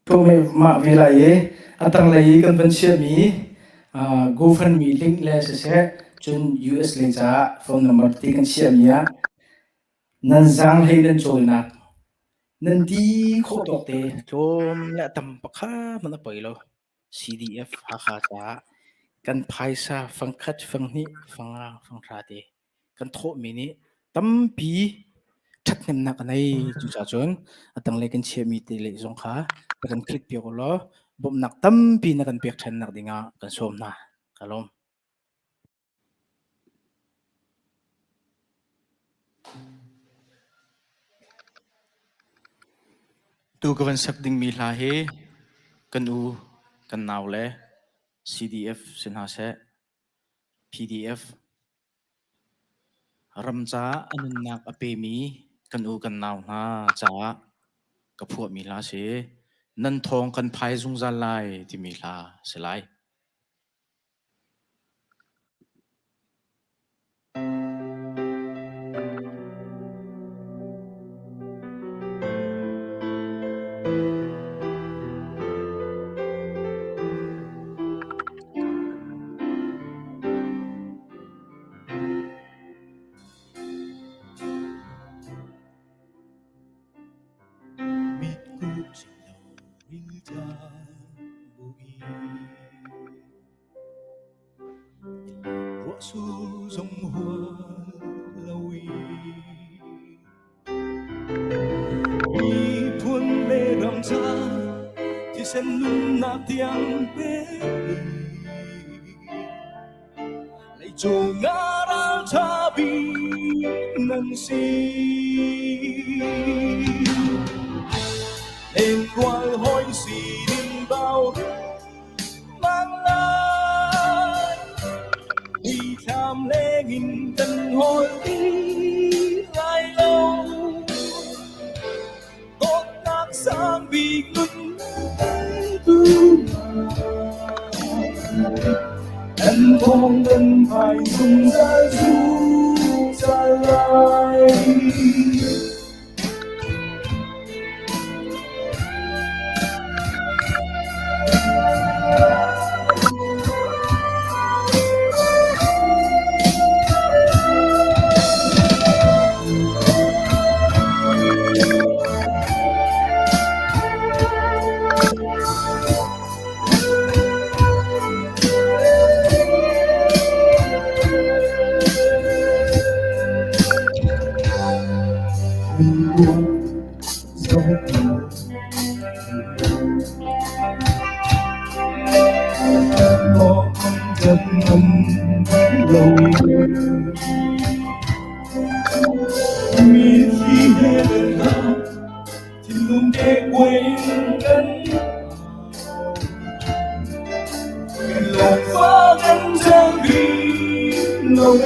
thu me ma vi la ye atang la yi kan ban sia mi GoFundMe link le se chun US link cha phone number ti kan sia mi ya nan zang hei nan chol na nan di kho tok te chom la tam pakha man a poilo CDF ha kha cha kan phaisa phangkhat phangni phanga phangkha te kan tho mi ni tampi that nem na kanai chu cha chon atang le kan sia mi te le zong kha kan click pi ko lo bom nak tampi na kan pek than nak dinga kan som na kalom tu kan sak ding mi la he kan u kan naw le CDF sin ha se PDF ramcha anun nak ape mi kan u kan naw na cha ka phu mi la se nan thong kan phai zung za lai ti mi la se lai su dòng hoa lâu y buồn lệ rầm ra thì sẽ luôn nạp tiếng bé lại trôi ngã ra cha bi nâng si em qua hỏi gì đừng bao mang lại đi tham lễ nghìn tân hồi đi lại lâu tốt tác sang vì ngừng tu em không cần phải dùng ra du ra lại miễn khi hết lần thì luôn để quên cân lòng phá ngăn trang vì lòng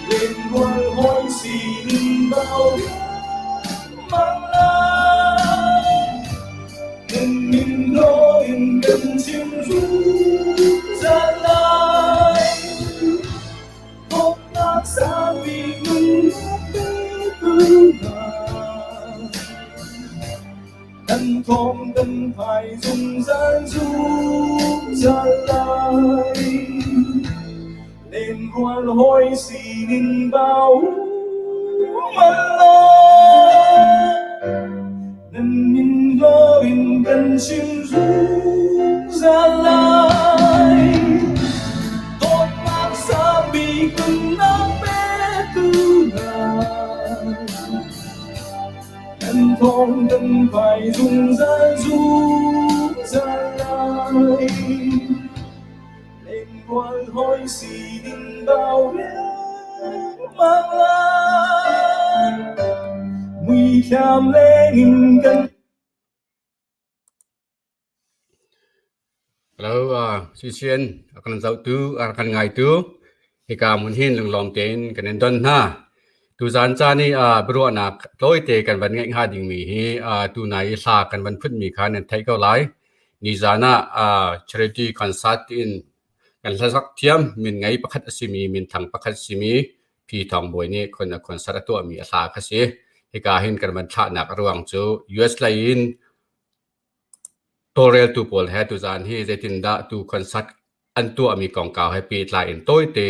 lên ngoài hỏi xin bao mang lại nên mình lo in cần chiêm ru ra lại tốt tác xa vì ngừng tư thân không cần phải dùng gian giúp ra lại lên quan hỏi xin bao mà nên mình lo in cần chiêm ru ra lại tốt tác xa bị cứng nát bé tư em không cần phải dùng ra giúp ra lại lên quan hỏi gì đừng bao mang lại nguy hiểm lên cần. Hello, si Chen, akan zau tu, akan ngai tu, hika mun hin lung long ten kan don ha. Tu zan cha ni bro na loi te kan ban ngai ha ding mi hi tu nai sa kan ban phut mi khan thai ko lai. Ni zana charity concert in kan la sak thiam min ngai pakhat asimi min thang pakhat simi phi thong boy ni kon concert to mi asa kha si hi ka hin kan man tha nak ruang chu US lai in torel tu pol he tu zan hi zetin da tu konsat an tu ami kong kaw he pi tla in toy te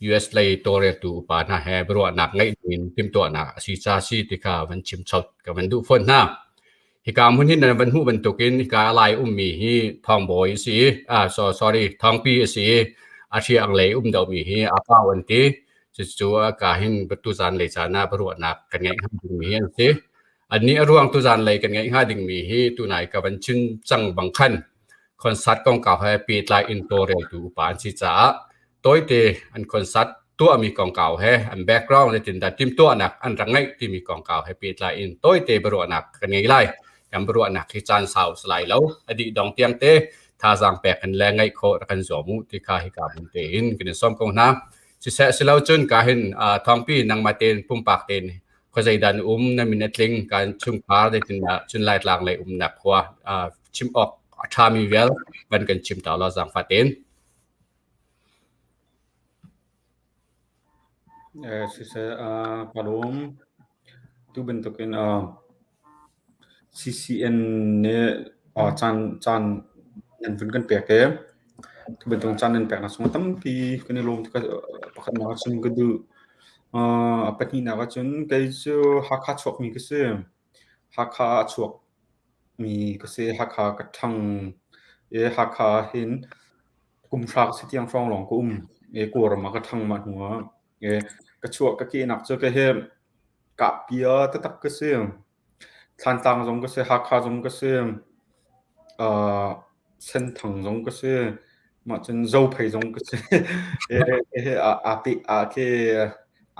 US lai torel tu pa na he bro nak ngai in tim to na si cha si ti ka van chim chot ka van du phon na hi ka mun hin na van hu van tukin hi ka lai mi hi thong boy si sorry thong pi si a thi ang lei dau mi hi a pa wan ti chu ka hin tu zan le cha na bro nak kan ngai ham mi hi siอันนี้ร่วงตุจานเลยกันไงฮะดิ่งมีฮีตุนายกับวันชินจังบังคันคอนซัตกองเก่าให้ปีตลายอินโตเรตูปานสิจ้าตัวเตอันคอนซัตตัวมีกองเก่าให้อันแบ็กกราวด์ในตินดาทิมตัวหนักอันรังไงที่มีกองเก่าให้ปีตลายอินตัวเตบรัวหนักกันไงไล่กันบรัวหนักที่จานสาวสลายแล้วอดีตดองเตียงเตท่าจางแปกกันแรงไงโคกันสวมุที่ข้าให้กับมันเตอินกันซ้อมกองน้ำสิเสสิเลาจุนกาเห็นทองปีนังมาเตนปุ่มปากเตนก็ใจดันนั่นมีนัดลิงการชุมพาได้ถึงจนไล่หลังเลยหนักกว่าชิมออกทามีเวลวันกันชิมต่อเราสั่งฟาเตนsisa kalom tu bentukin CCN ne chan nan fun kan pek ke tu bentuk chan nan pek na sung tam pi kan lom ka pakan na sung ka du apa ni na chun kai chu hakha chok mi kase hakha chok mi kase hakha ka thang hakha hin kum thak sitiang phong long ko ko ma ka thang ma huwa ka chuak ka ki nak chu ka he ka pia ta tak ka se than tang jong ka se hakha jong ka se sen thang jong ka se ma chen zo phai jong ka se a pi a ke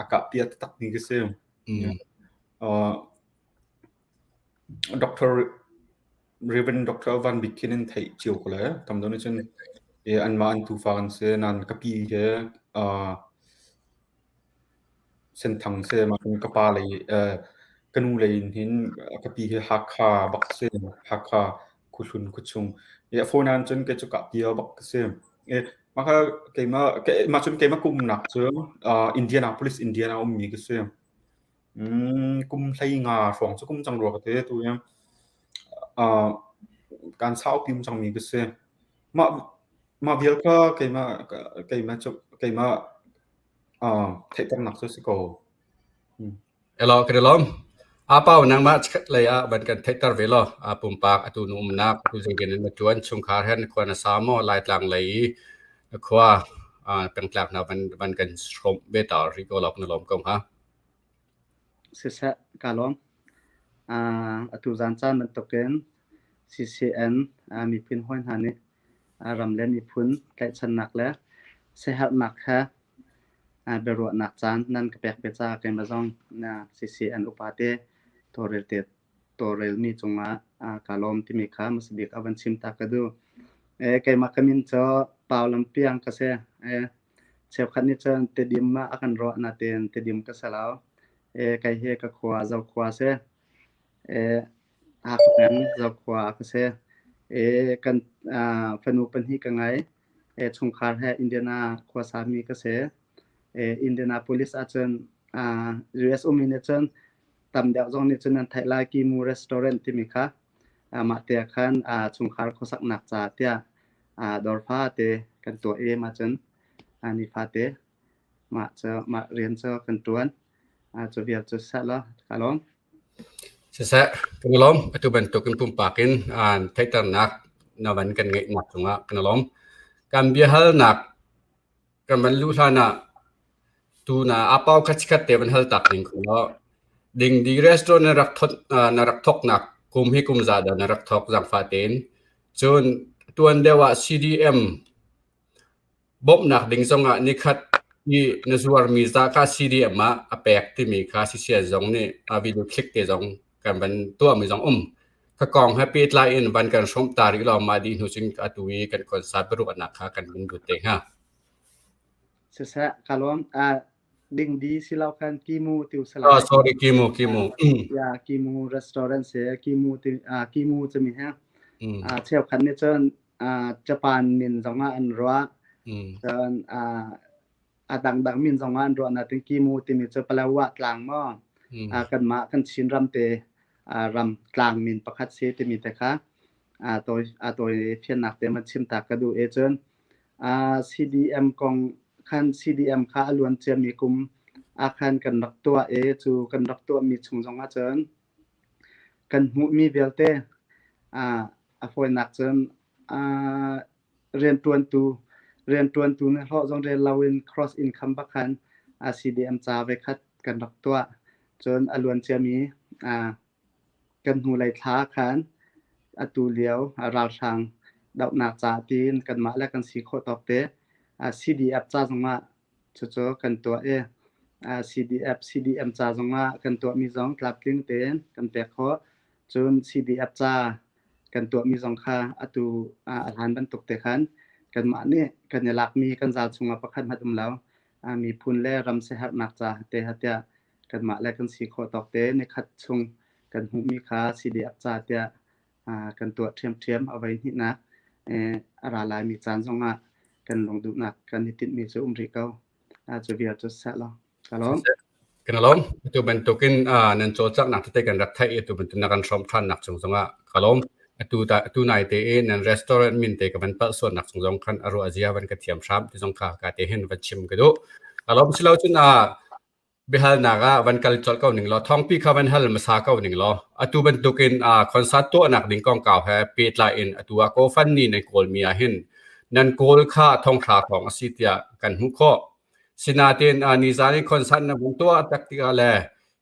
a ka pia ta tak ni ka se Dr. Reverend Dr. Van Bikinen thai chiu ko la tam don chen an ma an tu fan se nan ka pi ke sen thang se ma ka pa le kanu le hin ka pi he hakha bak se hakha kuchun kuchung fonan chen ke chu ka pi bak se ma ka ma chun ke ma kum nak chu Indianapolis Indiana mi ke se kum thlai nga phong chu kum chang ro ka te tu ya kan sao pim chang mi ke se ma vial ka ke ma thai tam nak so ko elo kedalom apa nang ma le ban kan thai tar velo pum pak atu num nak tu jengin ma tuan chung khar hen ko na samo lai tlang lei khwa peng tlak na ban kan strom beta ri ko lok na lom kom ha sisa kalom atu zan chan man token CCN mi pin hoin hani ramlen mi phun kai chan nak la se hat nak ha beru nak chan nan ka pek pecha ke ma jong na CCN upate torel mi chunga kalom ti mi kha masbik avan sim ta ka du kai ma kamin cho paulam piang ka se chep khan ni chan te dim ma akan ro na ten te dim ka salao kai he ka khwa zaw khwa se akan zaw khwa ka se kan fanu pan hi ka ngai chung khar he Indiana khwa sa mi ka se Indianapolis achen US umination tam deu jong ni chen thai la ki mu restaurant ti mi kha ma te khan chung khar khosak nak cha tia dor pha te kan to ma chen ani pha te ma rian cho kan tuan cho vial cho sa la kalom sisa kedalom atu bentuk pum pakin thai tar nak na ban kan ngai nak chunga kedalom kam bia hal nak kan ban lu sana tu na apau khachikat te ban hal tak ning ko ding di restaurant na rak thok nak kum hi kum za da na rak thok jang fa ten chun tuan dewa CDM bob nak ding songa ni khat ni nazuar mi za ka CDM ma apek ti mi kha si sia jong ni video click te jong kan ban to mi jong ka kong happy tla in ban kan som tari lo ma di hu sing atui kan kon sa bru anak kha kan bin du te ha sisa kalom ding di silau kan kimu tiu salai sorry kimu ya kimu restaurant se kimu chemi ha chep khan ni chen Japan min zonga an ro chen dang min zonga an ro na tin kimu ti mi che palawa tlang mo กันมากันชินรำเตรำกลางมินประคัดเสียที่มีแต่ค่ะตัวเพียนหนักแต่มันชิมตากระดูเอเจนCDM กองคัน CDM ค่าล้วนเจียมีกุมอาคารกันรักตัวจูกันรักตัวมีชงจงอาเจนกันหูมีเบลเตฟอยนักเจนเรียนตวนตูเนี่ยเราจงเรียนเราเป็น cross income บักคันCDM จ้าไปคัดกันรักตัวจนล้วนเจียมีกันหูไหลท้าคันตูเลียวราวทางดาวนาจาตีนกันมาและกันสีโคตอกเตCDF จ้าจงมาโจกันตัวCDM จ้าจงมากันตัวมี2กลับลิงเตนกันแปกขอจน CDF จ้ากันตัวมี2ค่าตูอาหารบรรทุกเตคันกันมาเนี่ยกันหลักมีกันจาจงมาประคันหัดแล้วมีพุนแลรำเสหักนักจ้าเตหัดยากันมาและกันสีโคตอกเตในคัดชงกันหูมีค่า CDF จ้าเตกันตัวเทียมเอาไว้ที่นักอาลายมีจานสองกันลงดูนักกันติดมีสุริเกาจะเบียจะเสร็จแล้วกันล้อมตัวเป็นตัวกินนั่นโจจักนักที่กันรักไทยตัวเป็นตัวนักการชมทานนักสงสงกันล้อมตัวไหนเตะนั่นรีสอร์ทมินเตะกับมันเปิดส่วนนักสงสงกันอารมณ์อาเซียวันกระเทียมช้ำที่สงขลากาเตะเห็นวันชิมกันดูกันล้อมสิเราจุนบิฮัลนากาวันกัลจอลเก้าหนึ่งล้อท้องปีข้าวันฮัลมาซาเก้าหนึ่งล้อตัวเป็นตัวกินคอนเสิร์ตตัวนักดิ่งกองเก่าแฮปปี้ไลน์ตัวโกฟันนี่ในโกลมีอาหินนั่นโกลค่าทองขาของอาซิเตียกันหุกข้อสินาเตนนิจานีคอนเสิร์ตนับตัวตักติกาเล่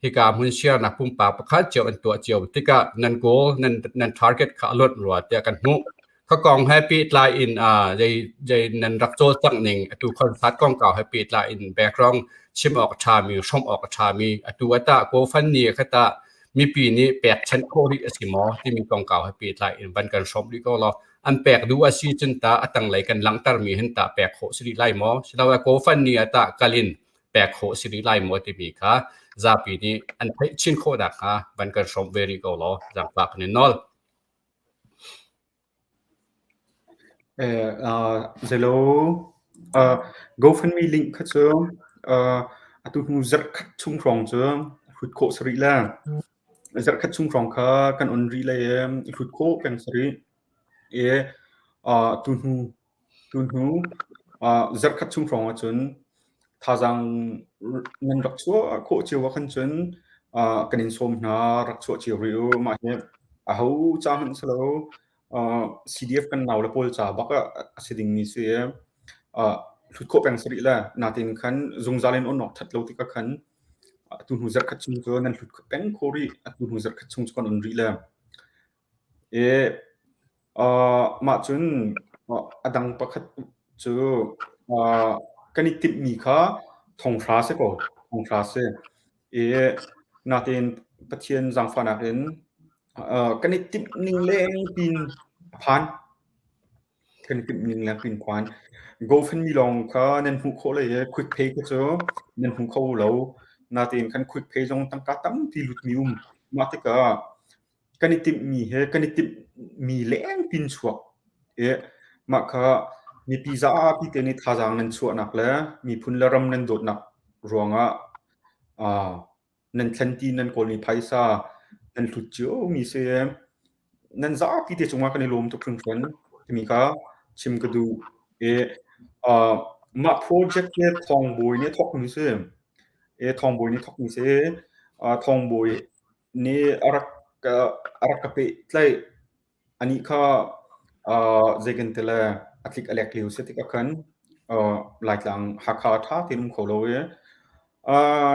ฮิกามุนเชียร์นักปุ่มปากประคัดเจียวอันตัวเจียวติกานั่นโกลนั่นทาร์เก็ตขาลดรัวเตียกันหุเขากองแฮปปี้ไลน์ใจนั่นรักโจตั้งหนึ่งตัวคอนเสิร์ตกองเก่าแฮปปี้ไลน์แบ็กกราวด์ชิมออกชามีชมออกชามีตัวตาโกฟันนี่ก็ตามีปีนี้แปดชั้นโคริสกิมอที่มีกองเก่าให้ปีไลน์วันกันชมดีก็รออันแปกดูว่าซีจนตาตั้งไหลกันหลังตามีเห็นตาแปกโคสิริไลมอสลาวโกฟันนี่ตากาลินแปกโคสิริไลมอที่มีค่ะจาปีนี้อันให้ชินโคดักค่ะวันกันชมเวรีก็รอจากปากนี่นอลZelo GoFundMe link ก็เจอตัวหูจัดคัดชุ่มครองเจอขุดโคสริล่ะจัดคัดชุ่มครองค่ะกันอันรีเลยขุดโคเป็นสริตัวหูจัดคัดชุ่มครองจนท่าจังเงินรักชัวโคเจียวกันจนกันอินสมนารักชัวเจียวริวมาเนี่ยเขาจ้างสโลCDF กันเอาละพอลจ่าบักสิ่งนี้เสียทุกคนเป็นสิริละนาทีนี้ขันจงจารินอ่อนนอกทัดเราที่ก็ขันตุนหูจักขัดชุ่มจนนั่นทุกคนเป็นโครีตุนหูจักขัดชุ่มจนอันรีละมาจนอดังประคัดจูกันนิติมีค่ะทองฟราเซ่ก็ทองฟราเซ่นาทีนี้ปะเทียนจังฟันอะไรกันนิตินิ่งเล่งปินพันกันนิตินิ่งเล่งปินพันGoFundMeลองค่ะนั่นหูเขาเลยQuick Pay ก็เจอนั่นหูเขาแล้วนาทีนี้คัน Quick Pay จงตั้งกัดตั้งที่ลุดมิวมาที่ก็กันนิติมีเล่งปินชัวมาค่ะมีพิซซ่าพิเตนิท่าจังนั่นชัวนักเลยมีพุนละรำนั่นโดดนักรวงนั่นทันทีนั่นคนนี้ไพซ่านั่นลุดเจียวมีเสียนั่นจ้าพิเตจงมากันในลมทุกครั้งที่มีค่ะชิมกระดูมาโปรเจกต์เนี่ยทองบอยเนี่ยทอกมิเซ่ทองบอยเนี่ยทอกมิเซ่ทองบอยเนี่ยอารักกับเปย์อันนี้ค่ะเจกันเตล่อัตลิกอเล็กลิวเซติกกันหลายหลังหักขาท่าที่นุ่มเขาเลย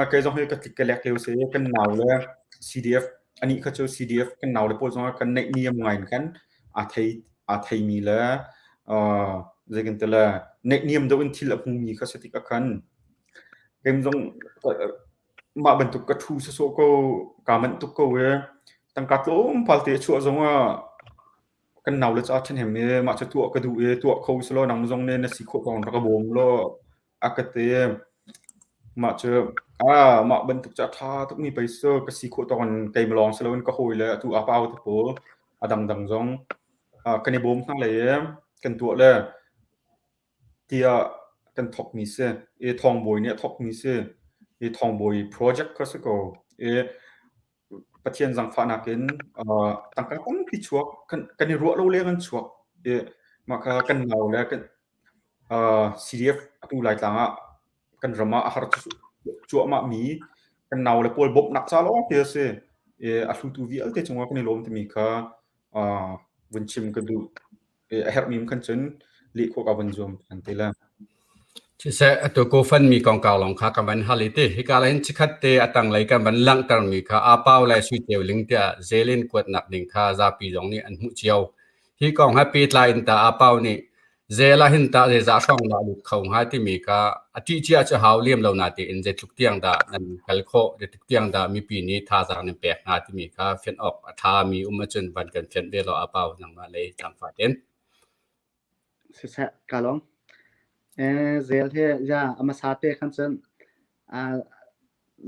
ก็จะให้กับอัตลิกอเล็กลิวเซกันหนาวเลย CDF อันนี้เขาจะ CDF กันหนาวเลยพอจะกันในนิยมไงกันอาไทยมีเลยเจกันเตล่ในนิยมโดนที่ละพุ่งมีเขาเซติกกันเกมจงมาบรรทุกกระทู้โซโก้การบรรทุกก็เวตั้งกัดล้มพาลเตชัวจงว่ากันหนาวเลยจ้าฉันเห็นเนี่ยมาจะตัวกระดูตัวเขาสโลนังจงเนี่ยสิโคกองกระบงโลอากาเตมาเจอมาบรรทุกจะท่าต้องมีไปเซอร์กสิโคตอนไกมลองสโลนก็โหยเลยตัวอาเปาตัวโผดังจงกันในบ่มทั้งเลยกันตัวเลยที่กันทอกมีเซทองบอยเนี่ยทอกมีเซทองบอยโปรเจกต์ก็สักก็ pathian zang fa nakin tangka pang pi chuak kan ro lo le kan chuak maka kan nau le kan CDF atu lai tanga kan rama har chu ma mi kan nau le pol bob nak cha lo pe se a hlu tu vi al te chunga kan lom te mi kha bun chim ka du a her mim kan chen li ko ka bun jom kan te la chỉ sẽตัวกูฟันมีกองเก่าหลงค่ากันวันฮาลิตี้ที่การเห็นชิคัดเตะตั้งไรกันวันลังตังมีค่าอาเป้าและสุดเดียวลิงเตะเซเลนกวดหนักดิ่งค่าซาปีตรงนี้อันหุ่เจียวที่กองให้ปีไลน์ตาอาเป้านี่เซลาหินตาเซจ่าช่องเราลุกเขาให้ที่มีค่าอธิเจียจะหาวเลี่ยมเราหนาตีอินเจทุกเตียงดานั่นกัลโคเดทุกเตียงดามีปีนี้ท่าจากนั้นแปลกหนาที่มีค่าเฟียนออกท่ามีจนวันกันเฟียนเวลาอาเป้าอย่างมาเลยจังฝาเด่นสิแซกาลองzel he ja ama sate khan chen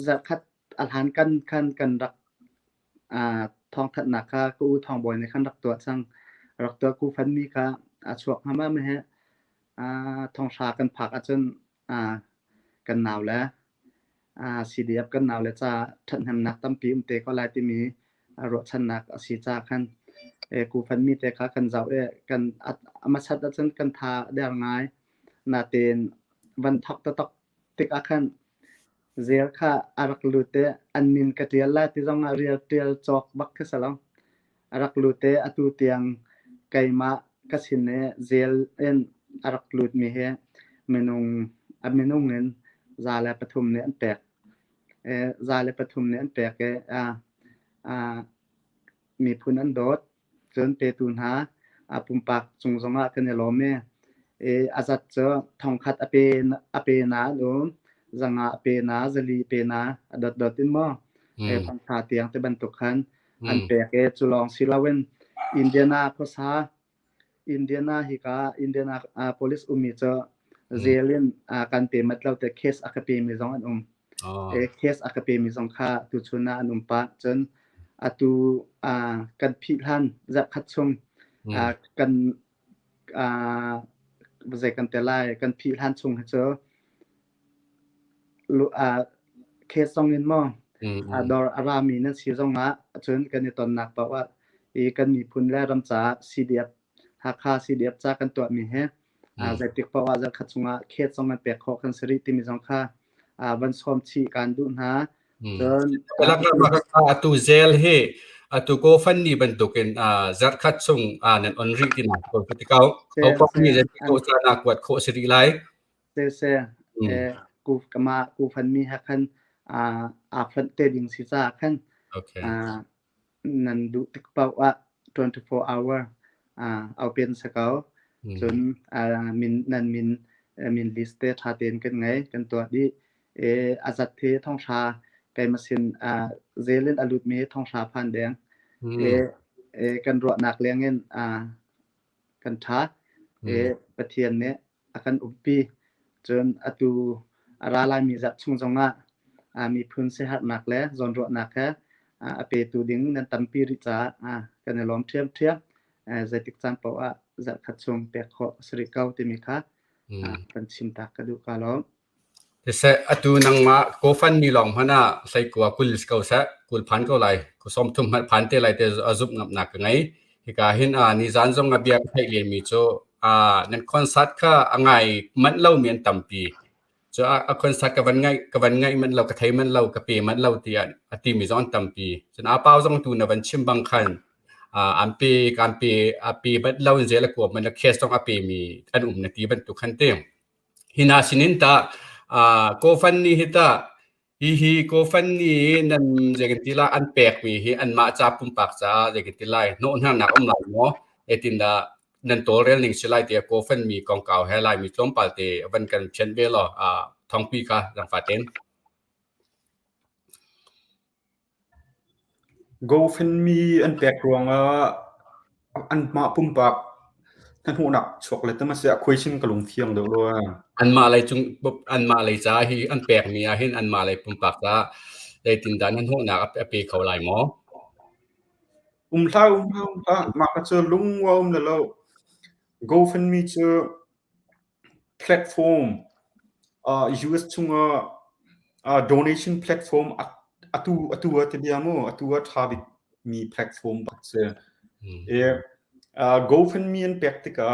za khat alhan kan rak thong that na kha ku thong boy ne khan rak to chang rak to ku fan mi kha chuak hama me he thong sha kan phak a chen kan naw la CDF kan naw le cha than ham nak tam pi te ko lai ti mi ro chan nak si cha khan ku fan mi te kha kan zau kan ama sat a chen kan tha der ngaiนาเตนวันทักตอกติกอาคันเซียค่ะอารักลูเตอันมินกะเตียลาที่จงอาเรียเตียลจอกบักคือสลองอารักลูเตอตูเตียงไกมากะสินเนเซลเอ็นอารักลูดมีเฮเมนุงเงินซาเลปทุมเนอันแปกซาเลปทุมเนอันแปกมีพุนอันโดดจนเปตูนหาปุ่มปากจงจงอาคันเนโลเมอาจัดเจอทองคัดอเปนาโน้จังอาเปนาจลีเปนาดอตินมอพังคาเตียงแต่บรรทุกคันอันแปกจุลองศิลาเวนอินเดียนาโคซาอินเดียนาฮิกาอินเดียนาpolice มีเจอเซเลนการเปมัดเราแต่เคสอักเปมีสองอันเคสอักเปมีสองค่าตุชุนาอันปะจนตูกันพิทันจะคัดชงกันบริกันแต่ไล่กันพิทันชงให้เจอเคสสองเงินมั่งดออารามีนั่นสีสองนะจนกันในตอนหนักเพราะว่ากันมีพุนและรำจ่าCDFหากค่าCDFจ้ากันตัวมีให้ใจติดเพราะว่าจะขัดชงเคสสองมันแปลกข้อกันสริติมีสองค่าวันซ้อมชีการดูนะจนแล้วก็ตัวเซลเฮตัวโกฟันนี่บรรทุกจัดคัดส่งนั่นออนริตินะคนที่เขาพวกนี้จะโฆษณากวดโฆษณาไลเซกูฟันมีฮักคันฟันเตดิ้งซีซ่าคันนั่นดูติดเป้าว่า24 hour เอาเป็นสเกลจนมินลิสต์ท่าเต้นกันไงกันตัวนี้อาจัดเทท่องชาไกมาสินเซเลนอลุดเมท่องชาพันแดงกันรัวหนักเลี้ยงเงินกันท้าประเทียนเนี่ยอากันอุปปีจนอตูอาราลายมีจัดชุงจงมีพื้นเสียหัดหนักแล้วจนรัวหนักแค่เปตูดิ้งนั่นตั้มปีริจ้ากันในล้อมเทียบจะติดจังเพราะว่าจะขัดชงเปียกขอสริเก้าที่มีค่ากันชิมตากระดูกาล้อมแต่เสอตูนังมาโกฟันมีหลองพนะใส่กัวกุลสเกาเสกุลพันก็ไหลกุสมทุมพันเตไหลเตอจุบงับหนักไงฮิกาหินนิจานจงกับเบียบให้เรียนมีโจนั่นคอนเสิร์ตค่ะไงมันเล่าเมียนตั้มปีโจคอนเสิร์ตกับวันไงมันเรากระไทยมันเรากระเปมันเราเตียนตีมีจอนตั้มปีจนอาเป้าจงตูนวันชิมบังคันอันปีการปีบัดเล่าเจละกว่ามันเคสต้องอันปีมีอันนาทีบรรทุกขันเต็มหินาสินินตาโกฟันนี่ฮิตาฮีโกฟันนี่นั่นเจกันทีละอันแปลกมีฮีอันมาจากปุ่มปากจ้าเจกันทีละโน่นห้างนักอมหลายมั้งตินดานั่นตัวเรื่องหนึ่งสิไลเตียโกฟันมีกองเก่าให้ไลมีต้มปาเตวันกันเช่นเบลทองปีค่ะจังฟาเตนโกฟันมีอันแปลกรวงอันมาปุ่มปากท่านหูหนักชกเลยแต่มาเสียคุยชินกับหลงเทียงเดี๋ยวเลยอันมาอะไรจุงอันมาอะไรจ้าฮีอันแปลกมีเห็นอันมาอะไรปุ่มปากจ้าได้ตินดานั่นหูหนักอปีเขาไหลหมอเท่ามากระเจอลุงว่าเลยแล้ว GoFundMe เจอแพลตฟอร์มUS ชุงdonation platform atua te biamo atua thabit mi platform bakse e GoFundMe an pektika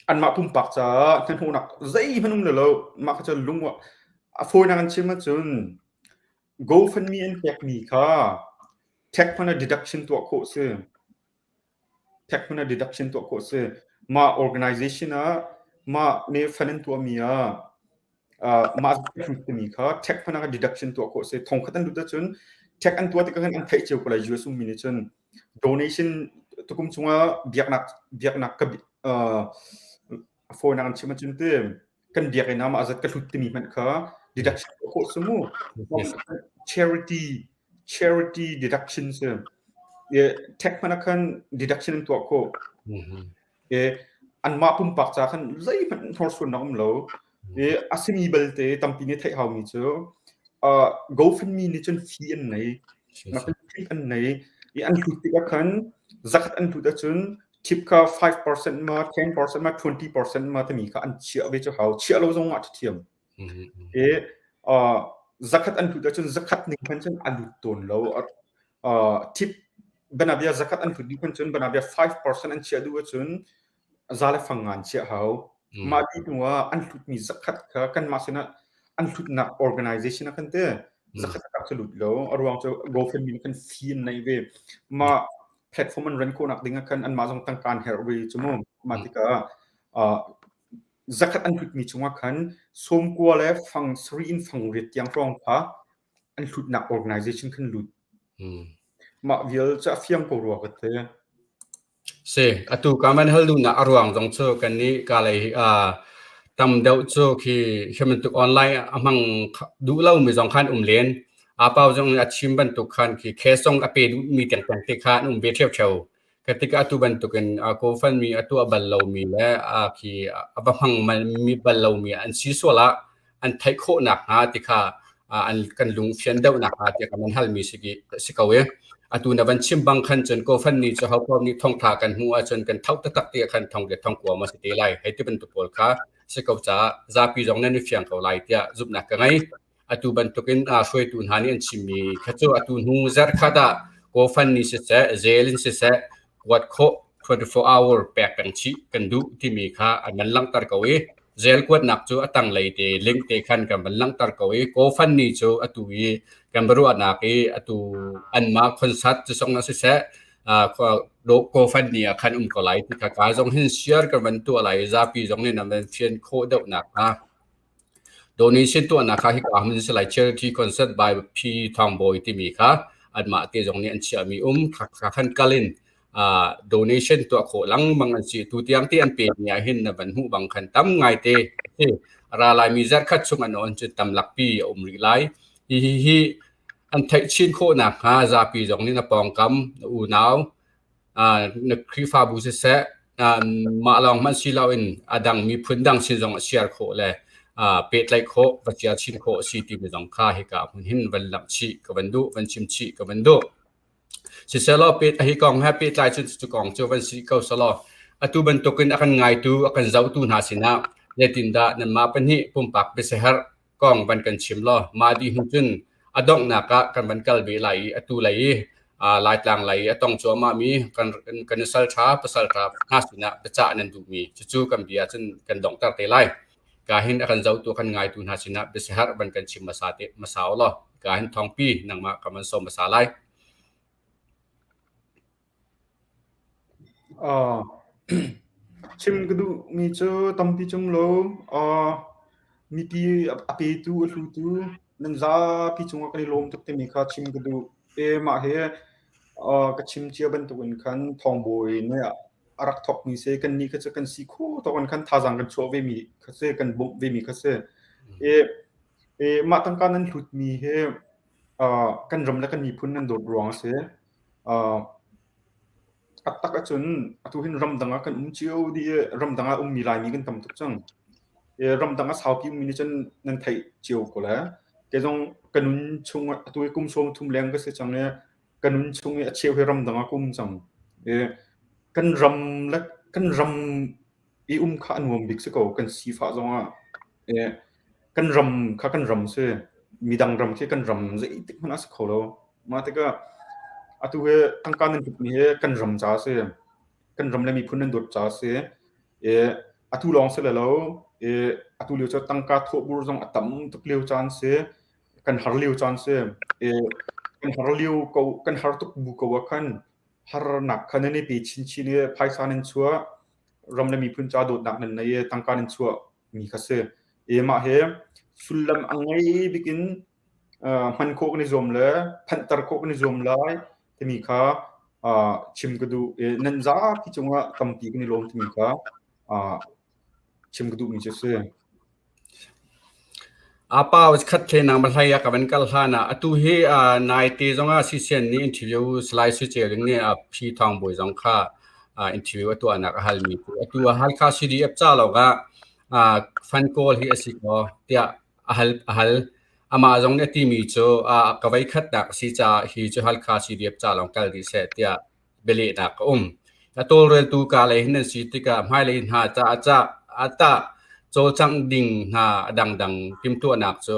an ma pum pak cha kan hu nak zai hanum lo ma kha cha lungwa a foi na kan chima chun GoFundMe an pek mi kha tech pana deduction to ko se tech pana deduction to ko se ma organization a ma ne fanen to mi a ma mi kha tech pana deduction to ko se thong khatan du da chun tech an to te kan an thai cheu ko la ju sum mi ni chun donation to kum chunga biak nak ka foi na kan chima chun te kan biak ina ma azat ka hlut te mi man kha deduction to ko sumu charity deduction se ye tech mana kan deduction to ko ye an ma pum pak cha kan zai pan thor sun nam lo ye asimi belte tampi ne thai haw mi chu GoFundMe ni chun fee an nei ma kan fee an nei ye an tu ti ka kan zakat an tu da chun tip ka 5% ma 10% ma 20% ma ta mi ka an chia ve chu haw chia lo zong ma thiam ye zakat an tu da chun zakat ni kan chun an ton lo tip banabia zakat an tu di kan chun banabia 5% an chia du chun zale fangan chia haw ma di nuwa an tu mi zakat ka kan ma sina an tu na organization kan te zakat absolute lo arwang chu GoFundMe kan fee nei ve ma platform an ran ko nak dinga kan an ma jong tang kan her we chu mo ma tika zakat an tu mi chunga kan som kwa le fang sri in fang rit yang rong pa an tu na organization kan lut ma vial cha fiang ko ro ka te se atu kaman haldu na arwang jong chu kan ni ka lai tam deuh chu khi himen tu online amang du lau mi jong khan len a pau jong achim ban tu khan khi khesong ape du mi tiang tang te khan be thiep chau katika atu ban tu kan ko fan mi atu abal lo mi la khi abamang mi bal lo mi an si so la an thai kho nak ha ti kha an kan lung fian deuh nak ha ti kaman hal mi sikawe atu na ban chim bang khan chen ko fan ni cha haw pom ni thong tha kan hu a chen kan thau ta tak te khan thong de thong ko ma se te lai hai ti ban tu pol kha se ko cha za pi jong na ni fiang ko lai tia zup na ka ngai atu ban tu kin shoi tu hani an chim mi kha chu atu nu zar kha da ko fan ni se zelin se wat kho 24 hour pek kan chi kan du ti mi kha an man lang tar ko we zel kwat nak chu atang lai te link te khan kan man lang tar ko we ko fan ni chu atu wi kan baru anak atu an ma konsat chu song na se do ko fan ni khan ko lai ti ka ka jong hin share kan man tu lai za pi jong ni na men fian kho deuh nak ha donation tu anak hi ka min se lai charity concert by P Thong Boy ti mi kha an ma te jong ni an chia mi kha khan kalin donation tu kho lang mang an si tu tiang ti an pe nya hin na ban hu bang khan tam ngai te ra lai mi zar khat chung an on chu tam lak pi ri lai hi an thai chin kho na ha za pi jong ni na pong kam u naw na kri fa bu se ma long man si lawin adang mi phundang sin jong share kho le pet lai kho vachia chin kho si ti mi jong kha hi ka mun hin van lam chi ka van du van chim chi ka van du si selo pet hi kong happy lai chu kong chu van si ko salo atu ban tokin akan ngai tu akan zau tu na sina le tinda nan ma pan hi pum pak be se har kong ban kan chim lo ma di hun chun adong na ka kan ban kal be lai atu lai lai tlang lai atong chu ma mi kan sal tha pasal tha na sina be cha nan du mi chu kan bia chun kan dong tar te lai ka hin akan zau tu kan ngai tu na sina be se har ban kan chim masate masaw lo ka hin thong pi nang ma kaman so masalai chim gdu mi chu tampi chung lo mi pi ape tu lu tu nan za pi chung ka ni lom tuk te mi kha chim gdu e ma he ka chim chia ban tu kan thong boi ne arak thok mi se kan ni ka cha kan si kho to kan tha jang kan cho ve mi kha se kan bum ve mi kha se e ma tang kan nan hlut mi he kan ram la kan mi phun nan dot rong se atak achun atu hin ram danga kan chiu di ram danga mi lai mi kan tam tuk chang e ram danga sau pi mi ni chen nan thai chiu ko la ke jong kanun chung atu kum som thum leng ka se chang ne kanun chung e chiu he ram danga kum chang e kan ram i kha nuam bik se ko kan si fa zonga e kan ram se มีดังรำที่กันรำจะอีติมันอาศัยเขาแล้วมาแต่ก็อะตัวตั้งการนั้นมีกันรำจ้าเสียกันรำเลยมีพุ่นนั้นดดจ้าเสียอะตัวลองเสร็จแล้วอะตัวเลี้ยวจะตั้งการทั่วบุรุษงอะตั้มตุกเลี้ยวจานเสียกันหาเลี้ยวจานเสียกันหาเลี้ยวเขากันหาตุกบุกว่าคันหาหนักคันนี้ปีชินพายสานินชัวรำเลยมีพุ่นจ้าโดดหนักนั้นในตั้งการนั้นชัวมีคัสเสียมาสุลลัมอังไงบิกินมันโคกนิยมเลยพันตร์โคกนิยมเลยที่มีค่าชิมกระดูนันจ้าที่จงว่าตั้มปีกนิลมที่มีค่าชิมกระดูมีเชื่อ apa waskat ke nang balhaya ka ban kal hana atu he nai te zonga session ni interview slide su chering ni phi thang boi zong kha interview atu anak hal mi atu hal kha cdf cha loga fan call hi asiko tia hal ama zong ne ti mi cho ka vai khat dak si cha hi cho hal kha cdf cha long kal di se tia bele dak atol rel tu ka le hin si tika mai le ha cha ata cho chang ding na dang pim tu nak cho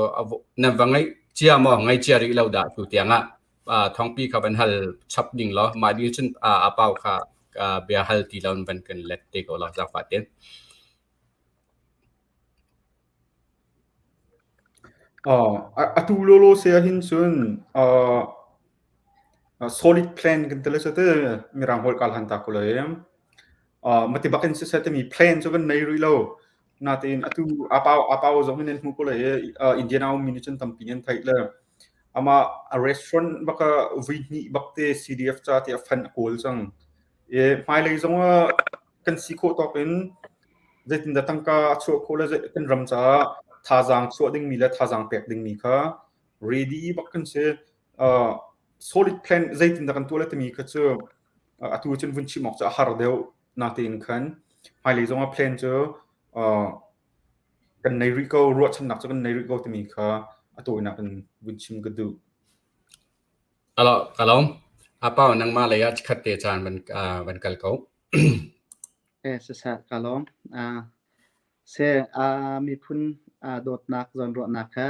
na wangai chia mo ngai chia ri lo da tu tianga thong pi kha ban hal chap ding lo ma di chun apau kha bia hal ti lon ban kan let te ko lo za fa ten atu lolo se hin sun solid plan kan tele sa te mirang hol kal han ta ko le mati bakin sa te mi plan so kan nei ri lo natin atu apau zong nen mu ko le indian au minuten tampingen thai le ama a restaurant baka vini bakte cdf cha te fan kol sang mai le zong kan si ko to pen zaitin da tangka chu ko le kan ram cha thajang chu ding mi le thajang pek ding mi kha ready bakan se solid plan zaitin da kan to le te mi kha chu atu chen vun chi mok cha har deu natin khan mai le zong plan chuกันในริโก้รวดชนักจะกันในริโก้ที่มีค่าตัวนักเป็นวินชิมกระดูalo kalom apa nang ma le ya khat te chan ban kal ko se kalom se mi phun dot nak zon ro nak ha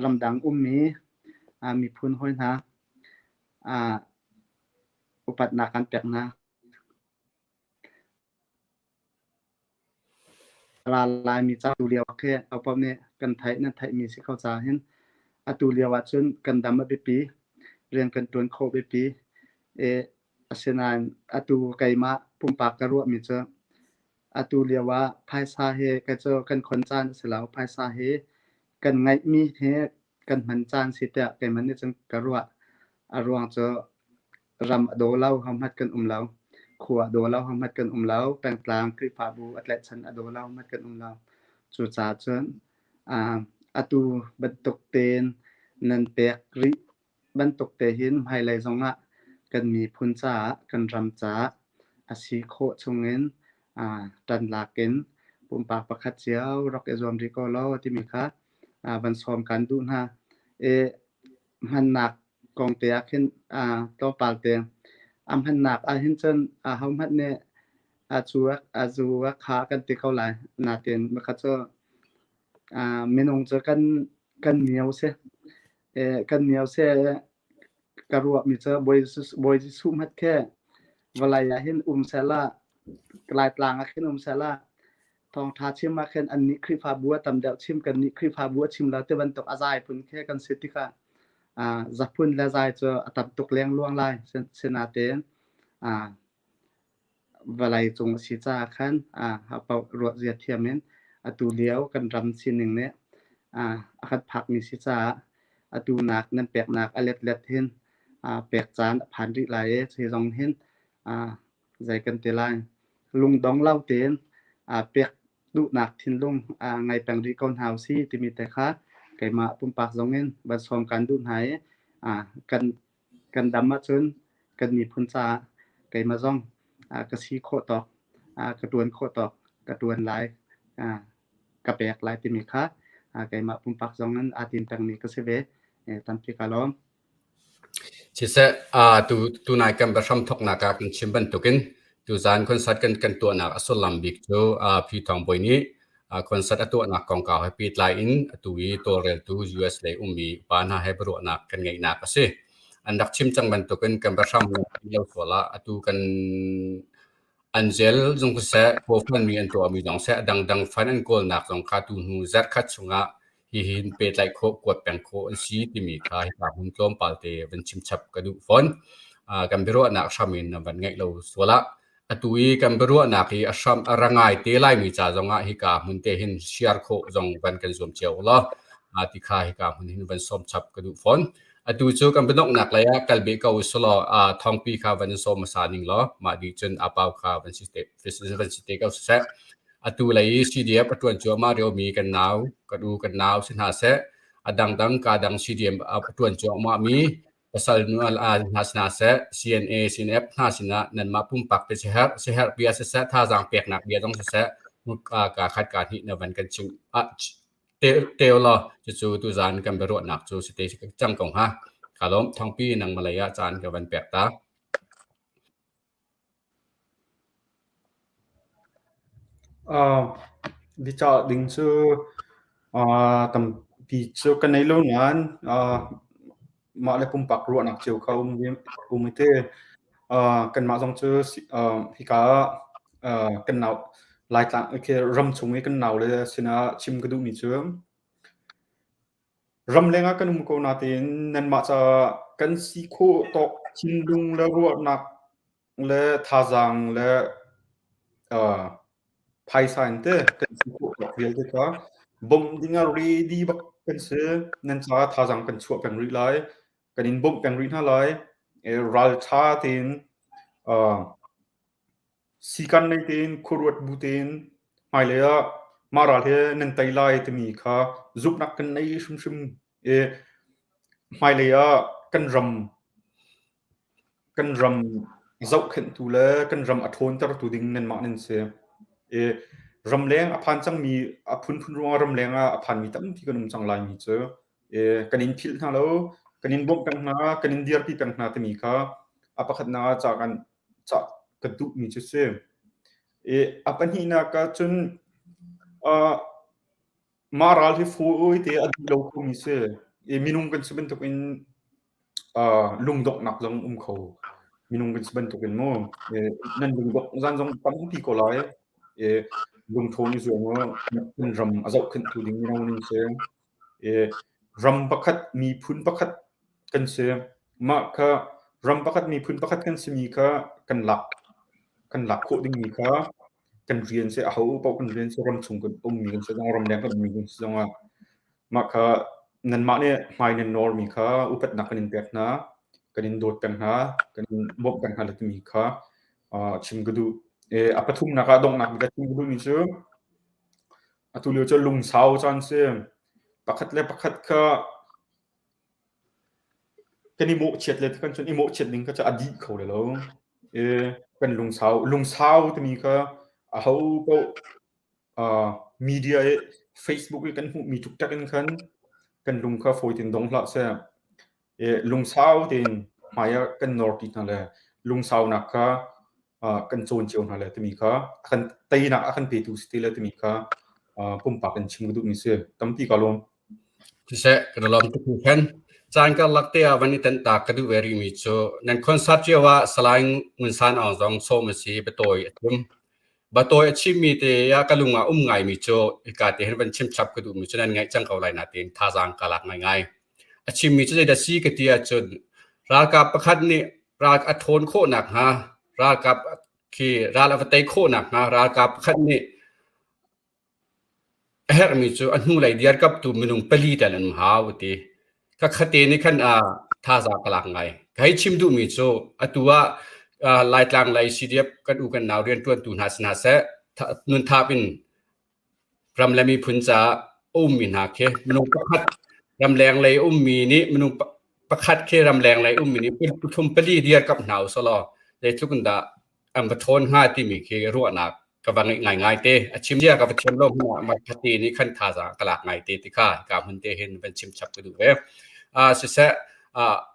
ramdang mi mi phun hoi na upat nakan pek naลายมีเจ้าตูเลียวแค่เอาป้อมเนี่ยกันไทยนั่นไทยมีสิเข้าใจเห็นอตูเลียวว่าจนกันดำมาปีเรียนกันตวนโคปีอาเซนานอตูไกมาปุ่มปากกระรัวมีเจออตูเลียวว่าภายซาเฮกระเจอกันคนจานเสลาวภายซาเฮกันไงมีเฮกันมันจานสิเตะไกมันเนี่ยจังกระรัวอารวงเจอรำโดเล่าหำหัดกันเล่าขัวโดเล่าหำหัดกันเล่าแปลงกลางคือฟาบูอัตเลชันอโดเล่าหำหัดกันเล่าจูจ่าเชิญอตูบรรทุกเตนนันเปกริบรรทุกเตหินไฮไลท์สองกันมีพุนจ่ากันรำจ่าอาศิโคชงเงินดันลาเกนปุ่มปากประคัดเจียวร็อกเอซอมริโกโลที่มีค่าบันซอมกันดูนะมันหนักกองเตียขึ้นตัวปาลเตียมันหนักหินจนเขามันเนี่ยจูวขากันติเขาไหลนาเตียนมันก็จะไม่นงจะกันเหนียวเสียกันเหนียวเสียกระรัวมีเจอบอยสุ่มฮัดแค่เวลาอยากเห็นเซล่ากลายกลางขึ้นเซล่าทองทาชิมมาขึ้นอันนี้คลิปฟาบัวตำเดียวชิมกันนี้คลิปฟาบัวชิมแล้วแต่วันตกอาใจพุ่นแค่กันเสติค่ะจับพุ่นและใจจะตับตกแรงล่วงลายเสนาเตนเวลาจงสีจ้าขันเขาเป่ารวดเสียเทียมนั้นตูเลี้ยวกันรำชิ้นหนึ่งเนี่ยขัดผักมีสีจ้าตูหนักนั่นแปลกหนักอเล็ดเห็นแปลกจานผ่านริไหลเสียจงเห็นใจกันเตลายลุงดองเล่าเตนแปลกดุหนักทิ้นลุงไงแปลงริกอนเฮาซี่ที่มีแต่ค้าไก่มาปุ่มปากจงเงินบัดซอมกันดุหายกันดำมาจนกันมีพุนจ่าไก่มาจ้องกระชีโคตอกกระตวนโคตอกกระตวนหลายกระแปกหลายที่มีค่าไก่มาปุ่มปักจองนั้นตินแปลงนี้ก็เสเวตามที่กาล้อมชิเสตูนายกันประชมทกนักกันชิมบันตุกินตูจานคนสัตกันตัวนักอสุลัมบิกจูพี่ทองบอยนี้ คนสัตว์ตัวนักกองกาวให้ปีดไลน์ตัวตัวเรลตัว US เลยมีปานาให้บริวนักกันไงนักก็สิอันดักชิมจังมันตัวกันประชามเลี้ยวส่วนละตัวกันอันเจลจงเสะพวกมันมีอันตัวมีจงเสะดังฟันอันโกลนักจงขาดตัวหูจัดขัดชงะหินเป็ดไลโคกวดแปงโคอันซีที่มีค่าให้กับหุ่นโจมปาลเตเป็นชิมชับกระดูฟอนกันบริวนักชามินวันไงเราส่วนละตัวกันบริวนักที่ชามร่างกายเตลัยมีจ่าจงะให้กับหุ่นเตหินเชียร์โคจงวันกันสวมเจียวละที่ค่าให้กับหุ่นหินวันสมชับกระดูฟอนตัวจูกันเป็นนกหนักเลยกัลเบกเอาสโลทองปีข้าวันสมมาสานิงล้อมาดีจนอาปาวข้าวันสิเตวันสิเตก็เสะตัวเลยCDFตัวจูมาเรียวมีกันหนาวกระดูกันหนาวสินหาเสะดังกาดังCDMตัวจูมามีภาษาหนุ่มหาสินหาเสะCNA CNF หาสินะนั่นมาปุ่มปักเป็นเสียเบียเสะท่าจางเปียกหนักเบียต้องเสะมุกการคัดการหินวันกันชิงเตลล่ะจู่ตัวจานกันบริวนักจู่สเตย์จังกงฮะขาล้มทองปีนังมาลายจานกับวันแปลกตาดิจ่าดิ้งชื่อตั้มปีชื่อกันในโลกนั้นมาเลยปุ่มปักรัวนักเจียวเขาไม่เตกันมาจงชื่อฮิกากันหนาวลายต่างโอเครำชงไว้กันหนาวเลยสินะชิมกระดูกมีเชื่อรำเล้งกันมุกนาทีนั้นมาจะกันสีโคตกชิมดุงแล้วรัวนักและท่าจังและไพ่สันเตกันสีโคตกเรียลเด็กว่าบ่มดิ้งอารีดีบักกันเสือนั่นจะท่าจังกันชัวกันรีไลกันอินบ่มกันรีน่าไลรัลชาตินสีกันในทีนครัวบุตินไม่เลยมาราเลนันไตไลที่มีค่ะจุกนักกันในชุมไม่เลยกันรำเจ้าขึ้นตัวเลยกันรำอัฐนตระตัวดิ่งนั่นมานั่นเสียรำแรงอภันจังมีอพุนรัวรำแรงอภันมีตั้งที่กันจังไลมีเจอกันอินพิลนะแล้วกันอินบ่มกันนะกันอินเดียร์ปีกันนะที่มีค่ะอภันนะจากกันจากกระดูกมีเจอเสียอภันหินะก็จนมาราลที่ฟูเตอดีโลกุมิเสียมีนุ่งกันสเป็นตัวเป็นลุงดอกนักจงเขามีนุ่งกันสเป็นตัวเป็นโม่นั่นลุงดอกจันจงตั้งปีก่อเลยลุงโทนี่ส่วนว่าเป็นรำอาจจะขึ้นตัวดิ่งเราเนี่ยเสียรำประคัดมีพื้นประคัดกันเสียมาค่ะรำประคัดมีพื้นประคัดกันเสียมีค่ะกันหลักโคดิ่งมีค่ะกันเรียนเสียเอาพอกันเรียนเสียรำชงกันตุ้มมีกันเสียต้องรำแดงกันมีกันเสียว่ามาค่ะนั่นมาเนี่ยไม่เนี่ยนอร์มีค่ะอุปนักกันอินเดียนะกันอินโดดกันนะกันบ่มกันหาลัตมีค่ะชิมกระดูอัปทุมนักดงนักกันชิมกระดูนี่เชื่อตุเลียวจะลุงสาวจันเสียประคัดเลยประคัดค่ะกันอิโมเช็ดเลยกันจนอิโมเช็ดนี่ก็จะอดีตเขาเลยแล้วกันลุงสาวที่มีค่ะเอาพวกมีเดีย Facebook กันมีทุกทักกันลุงค่ะโฟตินดงละเสียลุงสาวตินหมายกันนอร์ตินั่นแหละลุงสาวนักค่ะกันโซนเจียวนั่นแหละที่มีค่ะกันตีนักกันเปิดสติเลยที่มีค่ะปุ่มปากกันชิมกระดูกมีเสียตั้มที่กาลมที่เสะกระลอมตุกเห็นจานก็ลักเตียวันนี้เต็นตากระดูเวรีมีโจนั่นคอนเซ็ปต์เจ้าว่าสลายเงินสานเอาจงโซมสีไปตัวทุ่มบัตัวชิมมีเตียกลุงอ่ะไงมีโจอีกาเตียเห็นเป็นชิมชับกระดูมีโจนั่นไงจังเขาไหลนาเตียท่าจางกาลักไงชิมมีโจได้สีกระเตียจนรากับประคัดนี่ราอัทนโคหนักฮะรากับขี้ราลาฟเตโคหนักฮะรากับประคัดนี่เฮอร์มิจูอันนู้นเลยเดียร์กับตัวมันนุ่งเปรีแต่ละมหาวตีก็ขัดเองนี่ขันท่าจากหลังไงใครชิมดูมิจูอันตัวลายกลางลายสีเดียบกันอุกันนาวเรียนตัวตุนหาสนาเสนุนทาบินรำแรงมีพุนจ่ามินหาเคมันนุ่งประคัดรำแรงเลยมีนี่มันนุ่งประคัดเครำแรงเลยมีนี่เป็นผู้ชมเปรีเดียร์กับหนาวสลอเลยทุกคนด่าอันประทนห้าที่มีเครัวหนักกับง่ายเตะชิมเดียกับชิมโลกมาพัฒนีนี่ขั้นท่าจากกลากง่ายเตะที่ข้ากับมันเตะเห็นเป็นชิมชับกระดูกเสะ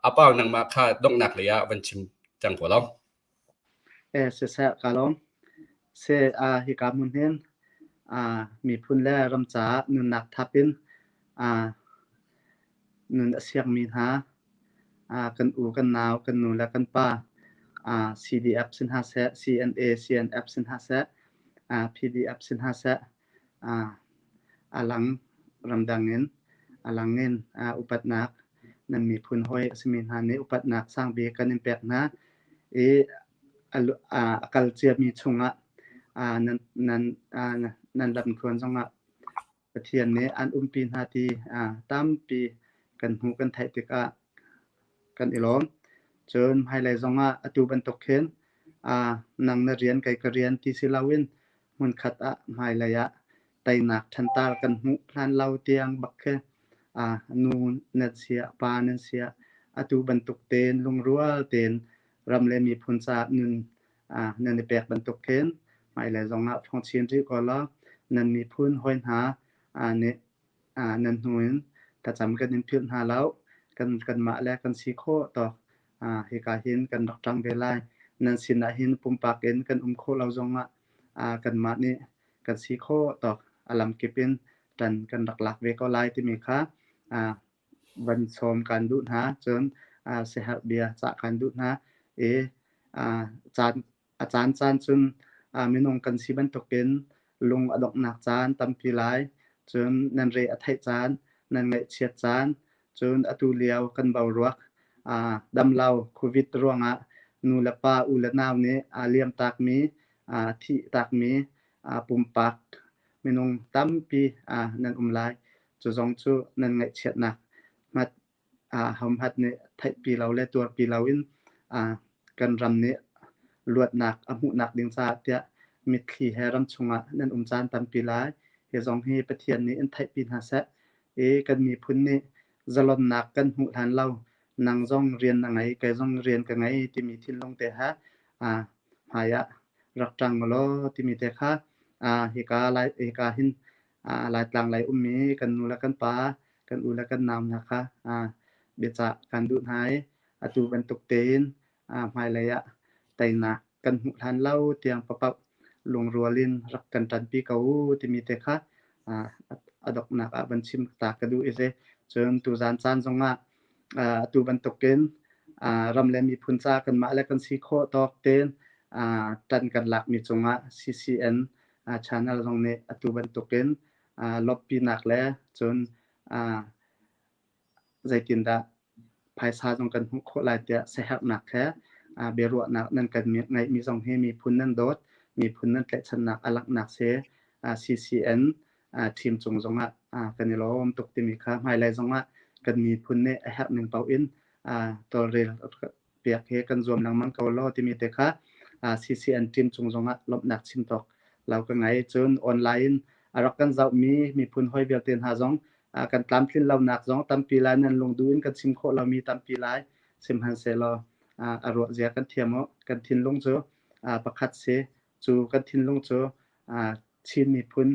อาเป้านังมาข้าดงหนักเลยเป็นชิมจังหัวล้อมเสะกาลมเสะฮิกามุนเห็น มีพุ่นแลรำจานุนนักทับเป็นนุนเสียงมีหากันอูกันนาวกันนูและกันป้าCDF สินหาแส CNA CNF สินหาแสPDF สินหาแสหลังรำดังเงินหลังเงินอุปัตนักนั่นมีพุ่นห้อยสมินหานี้อุปัตนักสร้างเบียกันอิมแพกนะกัลเจียมีชงนั้นลำควรจงประเทศนี้อันปีนหาทีตามปีกันหูกันไทยติกกันอีหลอมจนไฮไลท์จงอตูบันตกเข็นนังนเรียนไกกเรียนที่ศิลาวินมันขัดไฮไลท์ไตนักทันตากันหูพลันเล่าเตียงบักเคนูนเสียปานันเสียอตูบันตกเตนลุงรัวเตนรำเลมีพุนซานุนนันในแปลกบันตกเข็นไฮไลท์จงฟองเชียนที่ก่อนละนันมีพุนห้อยหาเนี่ยนันหุ่นแต่จำกันยังเพื่อนหาแล้วกันมาแล้วกันซีโคต่อเฮกาหินกันดอกจังเวลานั้นสินะหินปุ่มปากเอ็นกันโคเราจงกันมานี่กันซีโคต่ออลัมกิปินกันดักหลักเวก็ไลที่มีค่าวันชมการดูดหาจนเสียเบียจากการดูดหาอาจารย์จานจนมีนงกันซีบันตกเอ็นลงอดอกหนักจานตำปีไลจนนันเรอไทยจานนันไงเชียจานจนอตูเลียวกันเบารัวดำเล่าโควิดร่วงนูละป้าอุละนาวนี้เลียมตากมีที่ตากมีปุ่มปักมีนงตั้มปีนันลายจูจงจูนันไงเชียดนักมาหอมหัดเนี่ยไทยปีเราและตัวปีเราอินกันรำเนี่ยลวดหนักอมุหนักดิงซาเตียมิดขี่แฮรำชงนันจานตั้มปีไลเฮจงฮีประเทียนนี้อินไทยปีหาเสกันมีพุ่นนี่จะลดหนักกันหูทันเล่านางจ้องเรียนยังไงแกจ้องเรียนกันไงที่มีทิ้นลงแต่ฮะหายรักจังมาล้อที่มีแต่ค่ะเฮกาลายเฮกาหินลายต่างลายมีกันนูและกันป้ากันอูและกันนำนะคะเบียจะการดูดหายตูบรรทุกเตนหายเลยไตหนักกันหูทันเล่าเตียงปะลงรัวลินรักกันตันปีเก่าที่มีแต่ค่ะอดอกหนักบัญชิมตากระดูเอจนตูจานจานจงตูบันตกเกนรำเลมีพุนซากันมาและกันซีโคตอกเตนตันกันหลักมีจงCCN channel ตรงนี้ตูบันตกเกนลบปีหนักแล้วจนใจกินดาภายซาจงกันโคลายเตะเสียหนักแค่เบรัวหนักนั่นกันมีจงให้มีพุนนั่นโดดมีพุนนั่นแต่ชนะอลักหนักเสียCCN ทีมจงกันนี่ล้อมตกติมีค่าไฮไลท์จงกันมีพุ่นเนี่ยแฮปหนึ่งเป่าอินตัวเรียนเปียกเฮกันรวมหลังมันเกาล้อที่มีแต่ค่าCCN ทีมจงลบหนักชิมตกเราก็ไงจนออนไลน์รักกันเจ้ามีพุ่นห้อยเบียร์เตียนหาจงกันตามทิ้นเราหนักจงตามปีไลนั้นลงดูอินกันชิมโคเรามีตามปีไลซิมฮันเซลอารวเสียกันเทียมกันทิ้นลงโจประคัดเสจูกันทิ้นลงโจชินมีพุ่น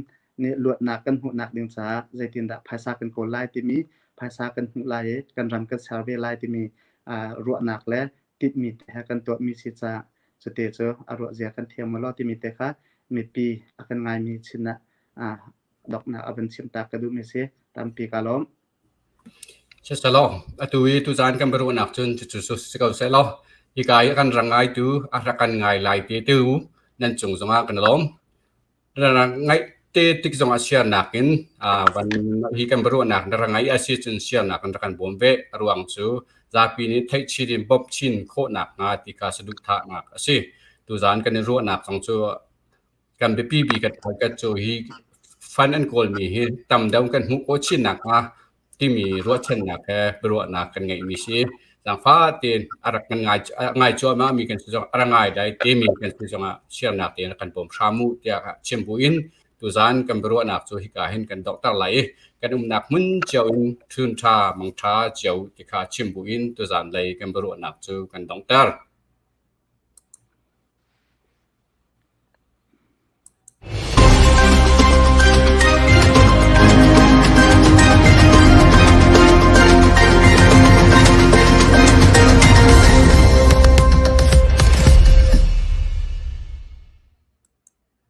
นี่ลวดหนักกันหูหนักดึงสาใจตินดาภาษากันโกไลที่มีภาษากันหูไลกันรำกันชาวเวไลที่มีรัวหนักและติดมีแต่กันตัวมีสิจาสเตจอารวเสียกันเทียมมาล้อที่มีแต่ค่ะมีปีกันไงมีชินะดอกหนักเป็นชิมตากระดูมีเสตามปีกาล้อมเช่นสลอตูจานกันบรูหนักจนจุดสุดสกัดเสลออีกายกันรังไงตูอากันไงไลตีตูนั่นจงสมากันล้อมรังไงติกจงอาเซียนนักอินวันที่กันบรูนักนรังไงอาเซียนเซียนนักกันรังบอมเวรวงจูจากปีนี้ไทยชีดินบ๊อบชินโคนักนาติกาสดุท่านักสิตูจานกันรัวนักสองจูกันไปปีกันกันจูฮีฟันอันโกลมีฮีตำดาวกันหุกโอชินนักที่มีรัวเช่นนักบรูนักกันไงมีสิสังฟ้าเตียนอารักกันไงจอมามีกันจงอารังไงได้เตมีกันจงเซียนนักเตียนกันผมชามุเตียเชมพูอินตูจานกันบรูนักจูฮิกาเห็นกันดอกตาไหลกันนักมุนเจ้าอินทุนชามังชาเจ้าที่ขาชิมบุอินตูจานไหลกันบรูนักจูกันดอกตา